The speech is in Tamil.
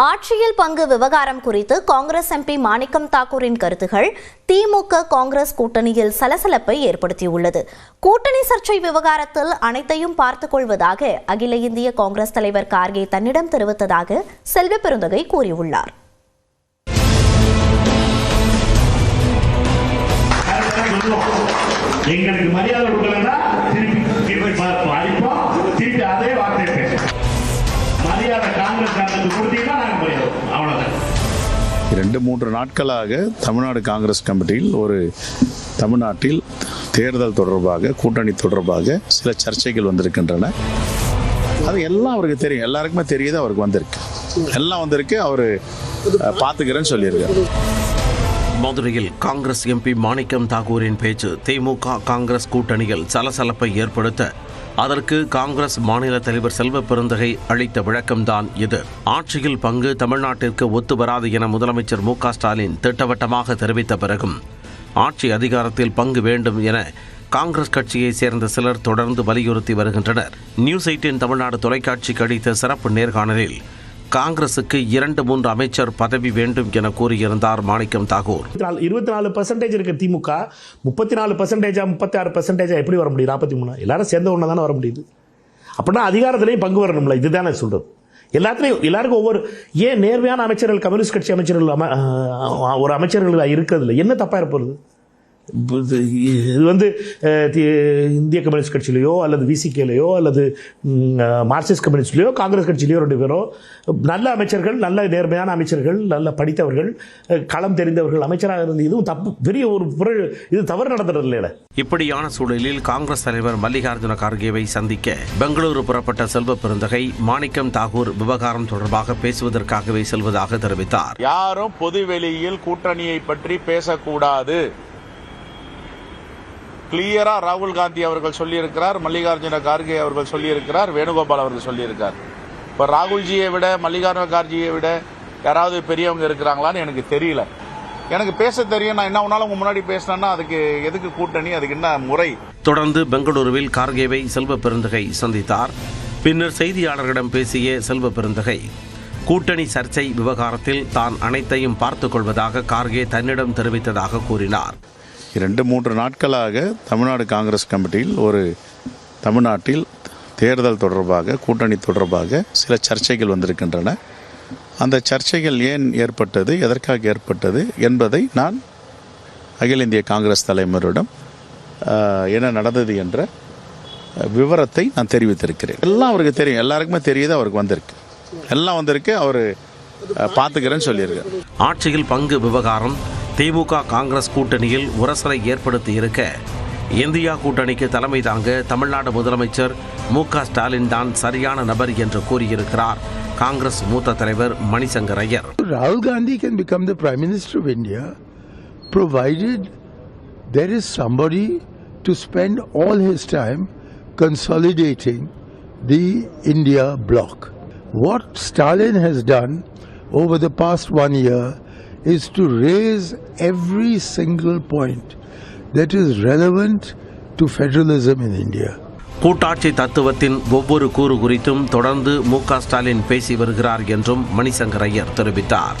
ஆட்சியில் பங்கு விவகாரம் குறித்து காங்கிரஸ் எம்பி மாணிக்கம் தாக்கூரின் கருத்துகள் திமுக காங்கிரஸ் கூட்டணியில் சலசலப்பை ஏற்படுத்தியுள்ளது. கூட்டணி சர்ச்சை விவகாரத்தில் அனைத்தையும் பார்த்துக் கொள்வதாக அகில இந்திய காங்கிரஸ் தலைவர் கார்கே தன்னிடம் தெரிவித்ததாக செல்வ பெருந்தகை கூறியுள்ளார். இரண்டு மூன்று நாட்களாக தமிழ்நாடு காங்கிரஸ் கமிட்டியில் தமிழ்நாட்டில் தேர்தல் தொடர்பாக கூட்டணி தொடர்பாக சில சர்ச்சைகள் வந்திருக்கின்றன. அது எல்லாம் அவருக்கு தெரியும், எல்லாருக்குமே தெரியுது, அவருக்கு வந்திருக்கு, எல்லாம் வந்திருக்கு, அவர் பார்த்துக்கிறேன்னு சொல்லியிருக்காரு. மதுரையில் காங்கிரஸ் எம்பி மாணிக்கம் தாக்கூரின் பேச்சு திமுக காங்கிரஸ் கூட்டணியில் சலசலப்பை ஏற்படுத்த அதற்கு காங்கிரஸ் மாநில தலைவர் செல்வ பெருந்தகை அளித்த விளக்கம்தான் இது. ஆட்சியில் பங்கு தமிழ்நாட்டிற்கு ஒத்து வராது என முதலமைச்சர் மு.க.ஸ்டாலின் திட்டவட்டமாக தெரிவித்த பிறகும் ஆட்சி அதிகாரத்தில் பங்கு வேண்டும் என காங்கிரஸ் கட்சியைச் சேர்ந்த சிலர் தொடர்ந்து வலியுறுத்தி வருகின்றனர். நியூஸ் 18 தமிழ்நாடு தொலைக்காட்சிக்கு அளித்த சிறப்பு நேர்காணலில் காங்கிரசுக்கு 2-3 அமைச்சர் பதவி வேண்டும் என கூறியிருந்தார் மாணிக்கம் தாக்கூர். 24% இருக்க திமுக 34%, 36% எப்படி வர முடியும்? 43 எல்லாரும் சேர்ந்த ஒன்று தானே வர முடியுது. அப்படின்னா அதிகாரத்திலையும் பங்கு வரணும்ல, இதுதானே சொல்றது. எல்லாருக்கும் ஒவ்வொரு ஏன் நேர்மையான அமைச்சர்கள், கம்யூனிஸ்ட் கட்சி அமைச்சர்கள் ஒரு அமைச்சர்கள் இருக்கிறதுல என்ன தப்பா இருப்பது? இது இந்திய கம்யூனிஸ்ட் கட்சியிலையோ அல்லது விசிகேலையோ அல்லது மார்க்சிஸ்ட் கம்யூனிஸ்ட்லையோ காங்கிரஸ் கட்சியிலையோ 2 பேரோ நல்ல அமைச்சர்கள், நல்ல நேர்மையான அமைச்சர்கள், நல்ல படித்தவர்கள், களம் தெரிந்தவர்கள் அமைச்சராக இருந்து இதுவும் தப்பு, பெரிய இது தவறு நடந்துறது இல்லை. இப்படியான சூழலில் காங்கிரஸ் தலைவர் மல்லிகார்ஜுன கார்கேவை சந்திக்க பெங்களூரு புறப்பட்ட செல்வ பெருந்தகை மாணிக்கம் தாக்கூர் விவகாரம் தொடர்பாக பேசுவதற்காகவே செல்வதாக தெரிவித்தார். யாரும் பொதுவெளியில் கூட்டணியை பற்றி பேசக்கூடாது. கிளியரா ராகுல் காந்தி அவர்கள் சொல்லியிருக்கிறார், மல்லிகார்ஜுன கார்கே அவர்கள் சொல்லியிருக்கிறார், வேணுகோபால் அவர்கள் சொல்லியிருக்கார். இப்போ ராகுல்ஜியை விட மல்லிகார்ஜுன கார்கேயை விட யாராவது பெரியவங்க இருக்கிறாங்களான்னு எனக்கு தெரியல. எனக்கு பேச தெரியும், நான் என்ன ஒன்னாலும் உங்க முன்னாடி பேசினேன்னா அதுக்கு எதுக்கு கூட்டணி, அதுக்கு என்ன முறை? தொடர்ந்து பெங்களூருவில் கார்கேவை செல்வ பெருந்தகை சந்தித்தார். பின்னர் செய்தியாளர்களிடம் பேசிய செல்வ பெருந்தகை கூட்டணி சர்ச்சை விவகாரத்தில் தான் அனைத்தையும் பார்த்துக் கொள்வதாக கார்கே தன்னிடம் தெரிவித்ததாக கூறினார். 2-3 நாட்களாக தமிழ்நாடு காங்கிரஸ் கமிட்டியில் தமிழ்நாட்டில் தேர்தல் தொடர்பாக கூட்டணி தொடர்பாக சில சர்ச்சைகள் வந்திருக்கின்றன. அந்த சர்ச்சைகள் ஏன் ஏற்பட்டது, எதற்காக ஏற்பட்டது என்பதை நான் அகில இந்திய காங்கிரஸ் தலைவரிடம் என்ன நடந்தது என்ற விவரத்தை நான் தெரிவித்திருக்கிறேன். எல்லாம் அவருக்கு தெரியும், எல்லாருக்குமே தெரியுது, அவருக்கு வந்திருக்கு, எல்லாம் வந்திருக்கு, அவர் பார்த்துக்கிறேன்னு சொல்லியிருக்கார். ஆட்சியில் பங்கு விவகாரம் திமுக காங்கிரஸ் கூட்டணியில் உரசலை ஏற்படுத்தி இருக்க இந்தியா கூட்டணிக்கு தலைமை தாங்க தமிழ்நாடு முதலமைச்சர் மு.க.ஸ்டாலின் தான் சரியான நபர் என்று கூறியிருக்கிறார் காங்கிரஸ் மூத்த தலைவர் Manishankar Iyer. Rahul Gandhi can become the Prime Minister of India provided there is somebody to spend all his time consolidating the India bloc. What Stalin has done over the past 1 year is to raise every single point that is relevant to federalism in India. கூட்டாட்சி தத்துவத்தின் ஒவ்வொரு கூறு குறித்தும் தொடர்ந்து மு.க.ஸ்டாலின் பேசி வருகிறார் என்றும் மணிசங்கர் ஐயர் தெரிவித்தார்.